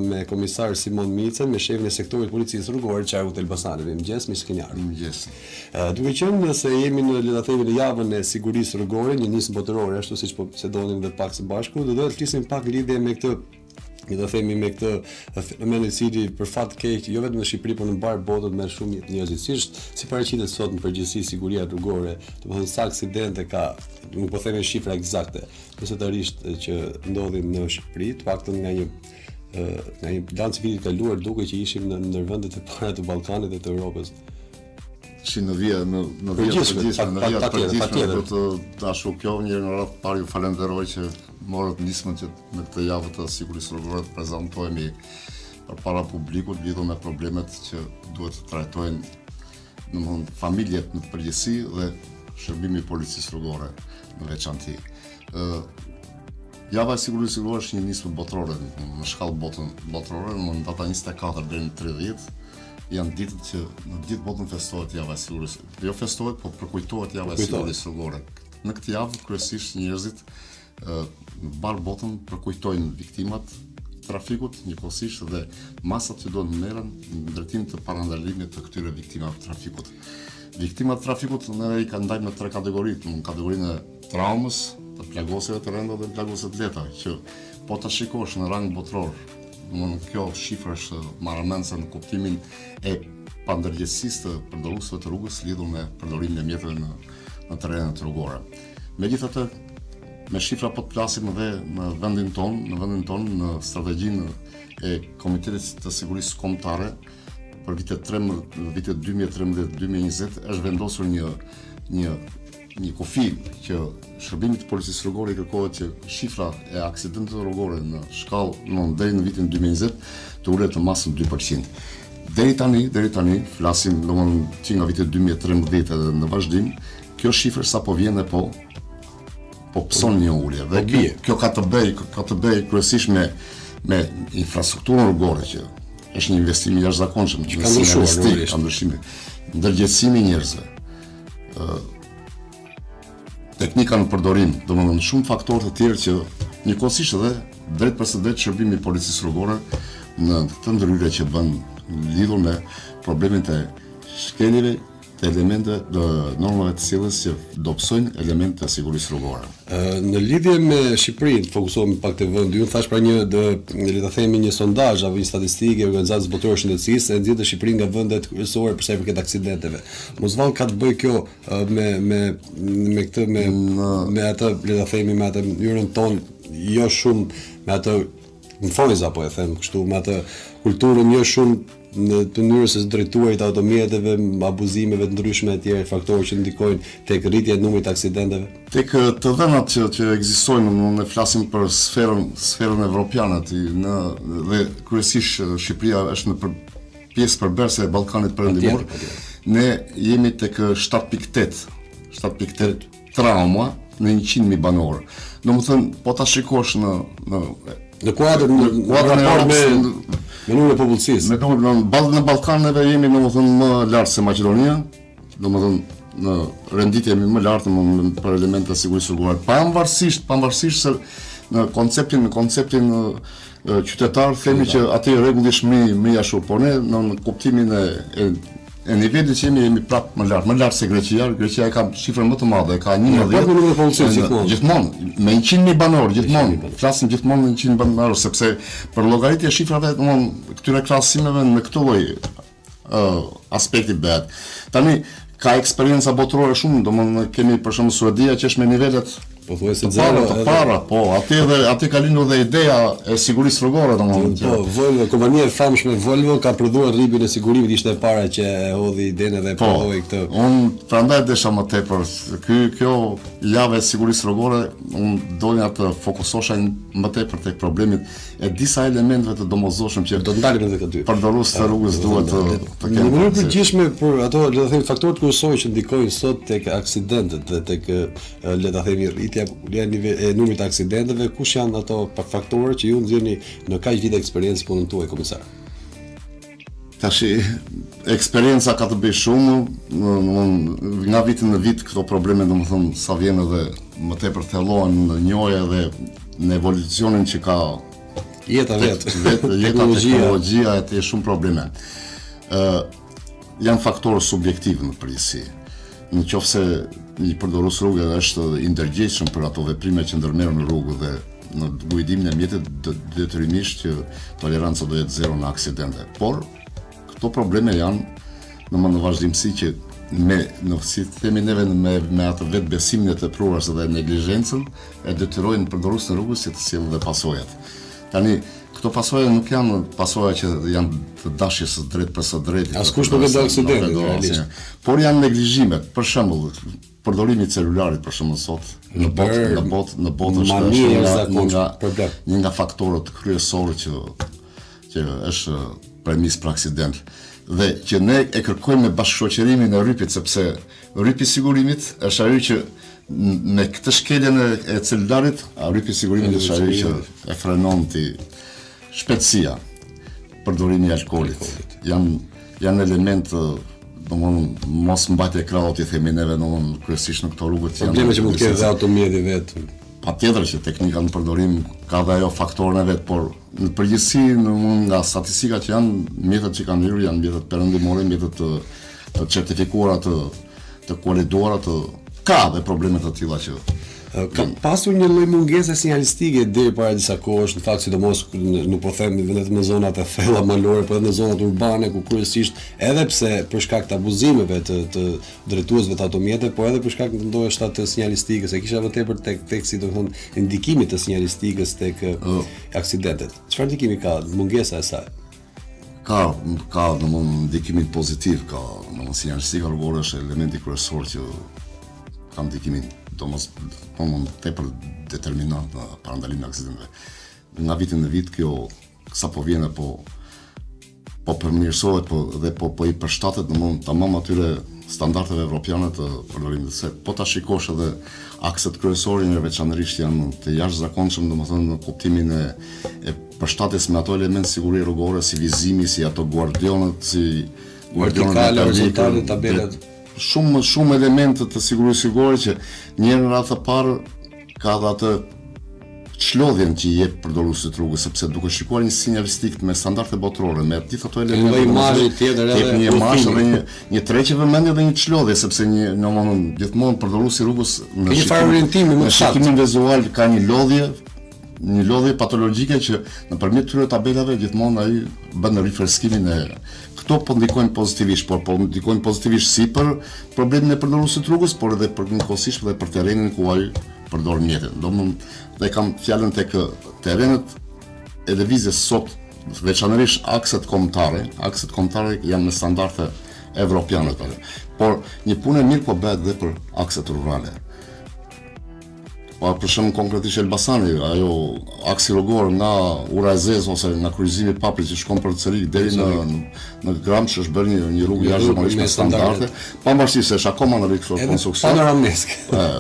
me komisar Simon Micën, me shefin e sektorit policisë rrugore Qarku të Elbasanit. Mirëmëngjes, Miskinjar. Mirëmëngjes. Duke qenë se jemi në le ta themi në javën e sigurisë rrugore, një nismë botërore, ashtu siç po se donim dhe pak së bashku, do të flisim pak lidhje me këtë me këtë fenomen i cili për fat keq jo vetëm në Shqipëri por në mbar botën me shumë njerëzisht, si paraqitet sot në përgjithësi siguria rrugore, domethënë sa aksidente ka, nuk po themi shifra eksakte, mesatarisht që ndodhin në Shqipëri, të paktën nga një bilanc i vitit kaluar duke që ishim në ndërvendet e para të Ballkanit dhe të Europës. Në vijat përgjithshme do të dashu kjo një në radhë parë ju falenderoj që morët nismën që me këtë javë të sigurisë rrugore të prezantohemi përpara publikut lidhur me problemet që duhet të trajtojnë domethënë familjet në përgjithësi dhe shërbimi i policisë rrugore në veçantë. Java e sigurisë rrugore është një nismë botërore në shkallë botërore, në data 24 deri në 30 janë ditët që në gjithë botën festohet java e sigurisë. Jo festohet, po përkujtohet java e sigurisë rrugore. Në këtë javë kryesisht njerëzit në mbar botën përkujtojnë viktimat trafikut njëkohësisht dhe masat që duhen merren në drejtim të parandalimit të këtyre viktimave të trafikut. Viktimat të trafikut ne i kanë ndajmë në tre kategori, në kategorinë e traumës, të plagosjeve të rënda dhe plagosjeve të lehta, që po ta shikosh në rang botror, kjo shifër është marrëmendse në kuptimin e pandërgjegjësisë të përdoruesve të rrugës lidhur me përdorimin e mjeteve në terrenet rrugore. Megjithatë, me shifra po të flasim edhe në vendin tonë, në strategjinë e Komitetit të Sigurisë Kombëtare për vitet 2013-2020 është vendosur një kufi që shërbimit të policisë rrugore i kërkohet që shifra e aksidenteve rrugore në shkallë deri në vitin 2020 të ulet të masën 2%. Deri tani, flasim domethënë që nga viti 2013 edhe në vazhdim, kjo shifër sapo vjen dhe po pëson një ulje. Dhe kjo ka të bëjë kryesisht me infrastrukturën rrugore që është një investim i jashtëzakonshëm që ka ndryshuar, ndërgjegjësimi i njerëzve. Teknika në përdorim, domethënë shumë faktorë të tjerë që njëkohësisht edhe drejt për së drejt shërbimi i policisë rrugore në këtë ndryrë që bën lidhur me problemet e shkeljeve, të elemente të normave të sjelljes që dobësojnë elemente të sigurisë rrugore. Në lidhje me Shqipërinë, fokusohemi pak te vendi. Ju thash pra le ta themi një sondazh apo një statistikë e Organizatës Botërore të Shëndetësisë e nxjerrë Shqipërinë nga vendet kryesore për sa i përket aksidenteve. Mos vallë ka të bëjë kjo me atë le ta themi me atë mënyrën tonë jo shumë me atë në foniza po e them kështu me atë kulturën jo shumë në të mënyrës së drejtuarit të automjeteve, abuzimeve të ndryshme e tjerë faktorë që ndikojnë tek rritja e numrit të aksidenteve. Tek të dhënat që ekzistojnë, ne flasim për sferën evropiane dhe kryesisht Shqipëria është në pjesë përbërëse e Ballkanit Perëndimor. Ne jemi tek 7.8 trauma në 100.000 banorë. Domethënë, po ta shikosh në kuadrin me numrin e popullsisë. Në Ballkaneve jemi domethënë më lart se Maqedonia, domethënë në renditje jemi më lart për elemente të sigurisë rrugore. Pavarësisht se në konceptin qytetar themi që aty rregulli është më i ashur, por ne në kuptimin e nivelit që jemi prapë më lart se Greqia. Greqia ka shifrën më të madhe, ka 11 gjithmonë me 100.000 banorë gjithmonë. Flasim gjithmonë me 100 banorë sepse për llogaritje shifrave këtyre krahasimeve në këtë lloj aspekti bëhet. Tani ka eksperjenca botërore shumë, domethënë kemi për shembull Suedia që është me nivelet pothuajse të para, po, aty ka lindur dhe ideja e sigurisë rrugore, domethënë. Po, Volvo, kompania e famshme Volvo ka prodhuar rripin e sigurimit, ishte e para që e hodhi idenë dhe prodhoi këtë. Unë prandaj desha më tepër, kjo javë e sigurisë rrugore, unë doja të fokusosha më tepër tek problemit e disa elementeve të domosdoshëm që do të ndalim edhe këtu. Përdorues të rrugës duhet të kenë. Në mënyrë përgjithshme për ato le ta themi faktorët kryesorë që ndikojnë sot tek aksidentet dhe tek le ta themi rritja e numrit të aksidenteve, kush janë ato faktorë që ju nxjerrni në kaq vite eksperiencë punën tuaj komisar? Tash eksperienca ka të bëjë shumë, nga viti në vit këto probleme domethënë sa vjen edhe më tepër thellohen në njohje dhe në evolucionin që ka Jeta vetë. Jeta, teknologjia e shumë probleme. Janë faktorë subjektivë në përgjithësi. Në qoftë se një përdorus rrugë është i ndërgjegjshëm për ato veprime që ndërmerren në rrugë dhe në gujdimin e mjetit detyrimisht që toleranca do jetë zero në aksidente. Por këto probleme janë në vazhdimsi që si themi neve me atë vetë besimin e tepruar dhe neglizhencën e detyrojnë përdoruesin e rrugës që të sjellë dhe pasojat. Tani këto pasoja nuk janë pasoja që janë të dashjes së drejtë për së drejtë. Askush nuk e do aksidenti realisht. Por janë neglizhimet. Për shembull, përdorimi i celularit për shembull sot në botë është një nga faktorët kryesorë që është premis për aksident. Dhe që ne e kërkojmë me bashkëshoqërimin e rrypit, sepse rrypi i sigurimit është ajo që me këtë shkeljen e celularit, rrypi i sigurimit është ajo që e frenon shpejtësia, përdorimi i alkoolit. Janë elementë, domthonë mos mbajtje e krahut i themi neve, domthonë kryesisht në këto rrugët janë probleme që mund të ketë dhe automjeti vetë. Patjetër që teknika në përdorim ka dhe ajo faktorën e vet, por në përgjithësi nga statistikat që janë, mjetet që kanë hyrë janë mjetet perëndimore, mjetet të certifikuara, të kualituara, ka dhe probleme të tilla që ka pasur një lloj mungese sinjalistike deri para disa kohësh, në fakt sidomos nuk po them vetëm në zonat e thella malore, por edhe në zonat urbane ku kryesisht edhe pse për shkak të abuzimeve të drejtuesve të automjeteve, por edhe për shkak të ndoshta të sinjalistikës, e kisha vëtepër tek si do të thonë ndikimit të sinjalistikës tek aksidentet. Çfarë ndikimi ka mungesa e saj? Ka domthonë ndikimin pozitiv, ka domthonë sinjalistika rrugore është elementi kryesor që ka ndikimin domosdoshmë tepër determinant në parandalimin e aksidenteve. Nga viti në vit kjo sapo vjen po përmirësohet dhe po i përshtatet domosdoshmë tamam atyre standardeve evropiane të përdorimit. Se po ta shikosh edhe akset kryesorë në veçanërisht janë të jashtëzakonshëm domethënë në kuptimin e përshtatjes me ato elementë sigurie rrugore si vizimi, si ato guardionët, si vertikale, horizontale, tabelat. Shumë elemente të sigurisë rrugore që një në radhë të parë ka dhe atë çlodhjen që i jep përdoruesit rrugës, sepse duke shikuar një sinjalistik me standarde botërore, me gjithë ato elemente, imazhi tjetër edhe një imazh dhe një tregje vëmendje dhe një çlodhje, sepse gjithmonë përdoruesi rrugës në farë orientimi më saktë. Shikimin vizual ka një lodhje patologjike që nëpërmjet këtyre tabelave gjithmonë ai bën rifreskimin e këto po ndikojnë pozitivisht, por po ndikojnë pozitivisht si për problemin e përdoruesit rrugës, por edhe për njëkohësisht dhe për terrenin ku ai përdor mjetin. Domthonë dhe kam fjalën tek terrenet e lëvizjes sot, veçanërisht akset kombëtare janë me standarde evropiane tani. Por një punë e mirë po bëhet edhe për akset rurale. Për shembull konkretisht Elbasani, ajo aksi rrugor nga Ura e Zezë ose nga kryqëzimi i Paprit që shkon për Cerik deri në Gramsh është bërë një rrugë jashtëzakonisht me standarde, pavarësisht se është akoma në rikonstruksion. Panoramisk.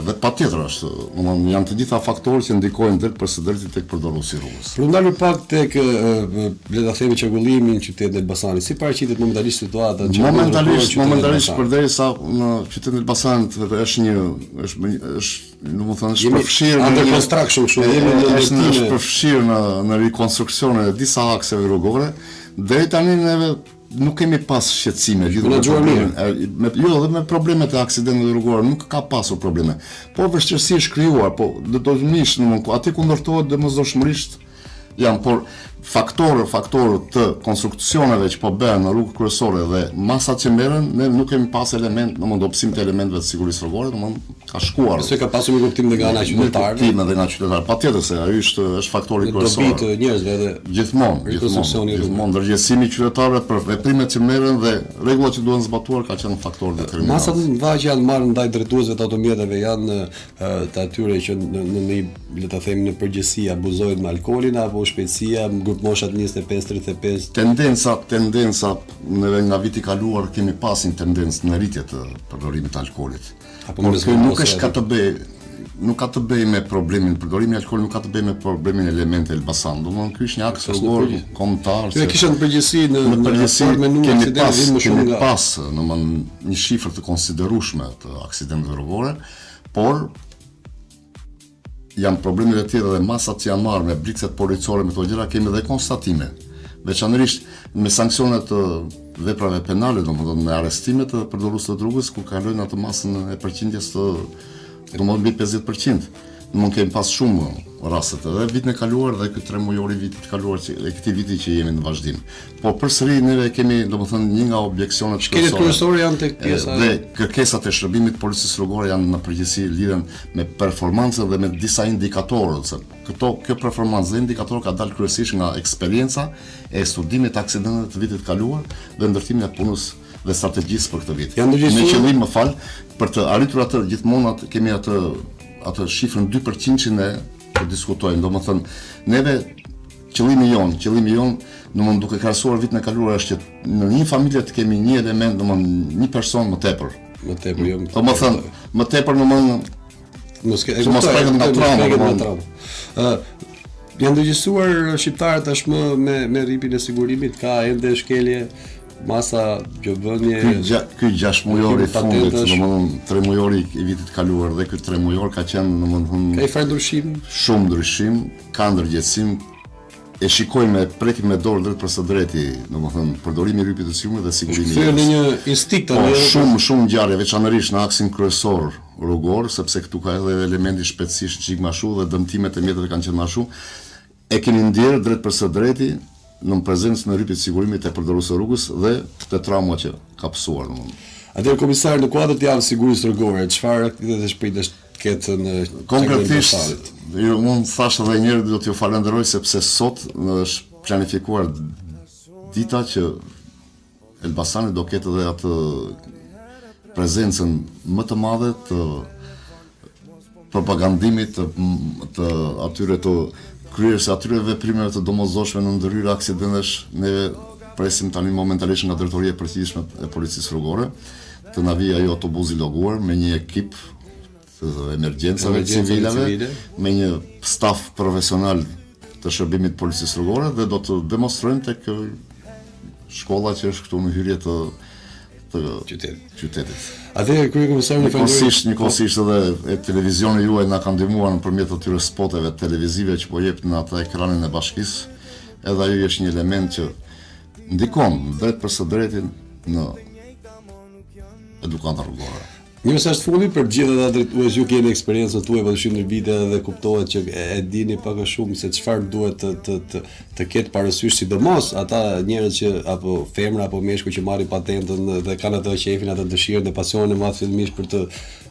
Dhe patjetër është, domethënë janë të gjitha faktorë që ndikojnë drejt për së drejti tek përdoruesi i rrugës. Për ndalur pak tek le ta themi qarkullimin në qytetin e Elbasanit, si paraqitet momentalisht situata? Momentalisht përderisa në qytetin e Elbasanit është domethënë përfshirë under construction kështu, është përfshirë në rikonstruksione e disa akseve rrugore. Deri tani neve nuk kemi pas shqetësime lidhur dhe me problemet e aksidenteve rrugore, nuk ka pasur probleme. Po vështirësi është krijuar, po domosdoshmërisht aty ku ndërtohet domosdoshmërisht janë, por faktorë të konstruksioneve që po bëhen në rrugë kryesore dhe masat që merren, ne nuk kemi pas element, dobësim të elementeve të sigurisë rrugore, ka shkuar. Se ka pasur një kuptim nga ana qytetarëve. Patjetër se ai është faktori kryesor. Dobi të njerëzve edhe gjithmonë ndërgjegjësimi i qytetarëve për veprimet që merren dhe rregullat që duhen zbatuar ka qenë faktor determinant. Masat e mëdha që janë marrë ndaj drejtuesve të automjeteve janë të atyre që në le ta themi në përgjithësi abuzojnë me alkoolin apo shpejtësia, grup moshat 25-35. Tendenca nga viti i kaluar kemi pasur një tendencë në rritje të përdorimit të alkoolit. Por kjo nuk ka të bëjë me problemin përdorimi i alkoolit, nuk ka të bëjë me problemin element Elbasan. Domthonë ky është një aks rrugor kombëtar. Ju kishte në përgjithësi me numër aksidenteve më shumë nga pas, domthonë, një shifër të konsiderueshme të aksidenteve rrugore, por janë problemet e tjera dhe masat që janë marrë me blikset policore me këto gjëra, kemi dhe konstatime. Veçanërisht me sanksionet të veprave penale, domethënë me arrestimet të përdorues të drogës, kur kalojnë atë masën e përqindjes të domethënë mbi 50%. Mund kemi pas shumë raste edhe vitin e kaluar dhe këtë 3 mujor i vitit të kaluar e këtij viti që jemi në vazhdim. Po përsëri neve kemi domethënë një nga objeksionet kryesore janë tek pjesa dhe kërkesat e shërbimit policisë rrugore janë në përgjithësi lidhen me performancën dhe me disa indikatorë. Kjo performancë dhe indikator ka dalë kryesisht nga eksperienca e studimit të aksidenteve të vitit të kaluar dhe ndërtimin e punës dhe strategjisë për këtë vit. Me qëllim për të arritur atë gjithmonë kemi atë shifrën 2% që ne të diskutojmë. Domethënë, neve qëllimi jon, domethënë duke krahasuar vitin e kaluar është që në një familje të kemi një element, domethënë një person më tepër. Jo. Domethënë, më tepër domethënë mos prekën nga trauma. Janë regjistruar shqiptarët tashmë me rripin e sigurimit, ka ende shkelje masa gjobënie. Ky 6 mujor i fundit, domethënë 3 mujor i vitit kaluar dhe ky 3 mujor ka qenë domethënë ka fare ndryshim, shumë ndryshim, ka ndërgjegjësim. E shikojmë me prekim me dorë drejt për së drejti, domethënë përdorimi i rrypit të sigurimit dhe sigurimi. Kjo është një instinkt shumë ngjarje veçanërisht në aksin kryesor rrugor, sepse këtu ka edhe elementi shpejtësisht çik më shumë dhe dëmtimet e mjeteve kanë qenë më shumë. E keni ndjerë drejt për së drejti në prezencë në rrypit të sigurimit të përdorues së rrugës dhe të trauma që ka pësuar domethënë. Atëherë komisar, në kuadër të javës sigurisë rrugore, çfarë aktivitete shpejtësh ketë në konkretisht? Unë thash edhe një herë do t'ju falenderoj sepse sot është planifikuar dita që Elbasani do ketë edhe atë prezencën më të madhe të propagandimit të atyre të kryerjes atyre veprimeve të domosdoshme në ndërhyrje aksidentesh. Ne presim tani momentalisht nga drejtoria e përgjithshme e policisë rrugore të na vijë ajo autobusi loguar me një ekip të emergjencave civilave, me një staf profesional të shërbimit policisë rrugore dhe do të demonstrojmë tek shkolla që është këtu në hyrje të qytetit. Atëherë kryekomisar njëkohësisht edhe televizioni juaj na ka ndihmuar nëpërmjet atyre spoteve televizive që po jep në atë ekranin e bashkisë. Edhe ajo është një element që ndikon drejt për së drejtin në edukatën rrugore. Një mesazh të fundit për gjithë ata drejtues, ju keni eksperiencën tuaj padyshim në vite dhe kuptohet që e dini pak a shumë se çfarë duhet të ketë parasysh, sidomos ata njerëz që apo femra apo meshkuj që marrin patentën dhe kanë atë qefin, atë dëshirën dhe pasionin e madh fillimisht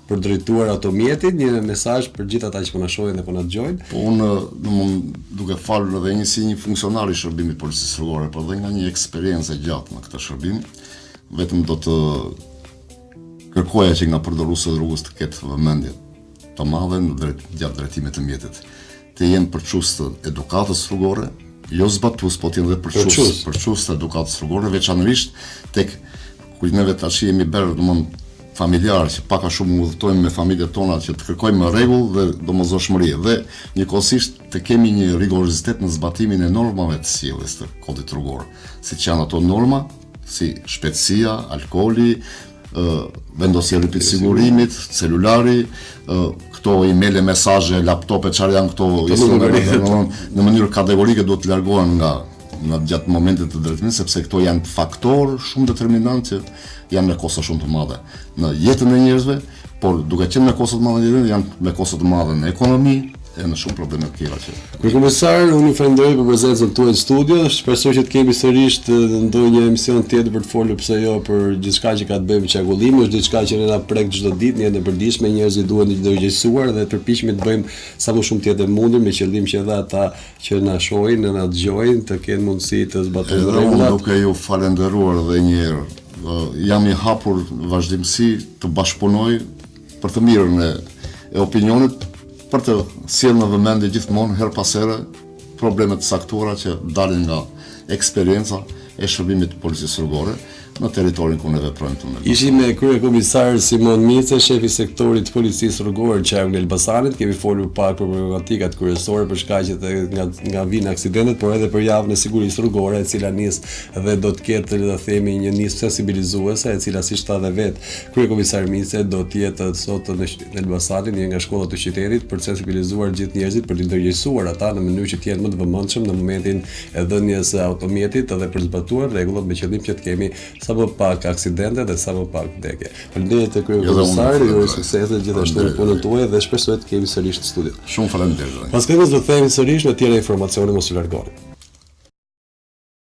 për drejtuar automjetin. Një mesazh për gjithë ata që po na shohin dhe po na dëgjojnë. Po unë duke falur edhe një funksionar i shërbimit policisë rrugore, por edhe nga një eksperiencë gjatë në këtë shërbim, vetëm do të kërkoja që nga përdoruesët e rrugës të ketë vëmendje të madhe gjatë drejtimit të mjetit. Të jenë përçues të edukatës rrugore, jo zbatues, po të jenë dhe përçues të edukatës rrugore, veçanërisht tek ku neve tash jemi bërë domthonë familjar që pak a shumë udhëtojmë me familjet tona që të kërkojmë rregull dhe domosdoshmëri dhe njëkohësisht të kemi një rigorozitet në zbatimin e normave të sjelljes të kodit rrugor, siç janë ato norma si shpejtësia, alkooli, vendosja e rrypit të sigurimit, celulari, këto email, mesazhe, laptope, çfarë janë këto në mënyrë kategorike duhet të largohen nga gjatë momentit të drejtimit, sepse këto janë faktorë shumë determinantë që janë me kosto shumë të mëdha në jetën e njerëzve, por duke qenë me kosto të mëdha në jetën, janë me kosto të mëdha në ekonomi e në shumë probleme të tjera që. Kryekomisar, unë ju falenderoj për prezencën tuaj në studio. Shpresoj që të kemi sërish ndonjë emision tjetër për të folur pse jo për gjithçka që ka të bëjë me çarkullimin, është diçka që ne na prek çdo ditë në jetën e përditshme, njerëzit duhen të ndërgjegjësuar dhe përpiqemi të bëjmë sa më shumë tjetër mundur me qëllim që edhe ata që na shohin, na dëgjojnë të kenë mundësi të zbatojnë rregullat. Duke ju falenderuar edhe një herë, jam i hapur vazhdimsi të bashkëpunoj për të mirën e opinionit, për të sjellë në vëmendje gjithmonë her pas here problemet të saktuara që dalin nga eksperienca e shërbimit të policisë rrugore në territorin ku ne veprojmë këtu në Elbasan. Ishim me kryekomisar Simon Mice, shefi i sektorit policisë rrugore në qarkun e Elbasanit. Kemi folur pak për problematikat kryesore për shkaqet nga vinë aksidentet, por edhe për javën e sigurisë rrugore, e cila nis dhe do të ketë, le ta themi, një nismë sensibilizuese, e cila siç tha dhe vet kryekomisar Mice do të jetë sot në Elbasanin, një nga shkollat e qytetit, për të sensibilizuar gjithë njerëzit për të ndërgjegjësuar ata në mënyrë që të jenë më të vëmendshëm në momentin e dhënies së automjetit dhe për zbatuar rregullat me qëllim që të kemi sa më pak aksidente dhe sa më pak vdekje. Faleminderit te kryekomisari, ju suksese gjithashtu në punën tuaj dhe shpresoj të kemi sërish në studio. Shumë faleminderit. Pas kemi do të themi sërish me tjera informacione, mos u largoni.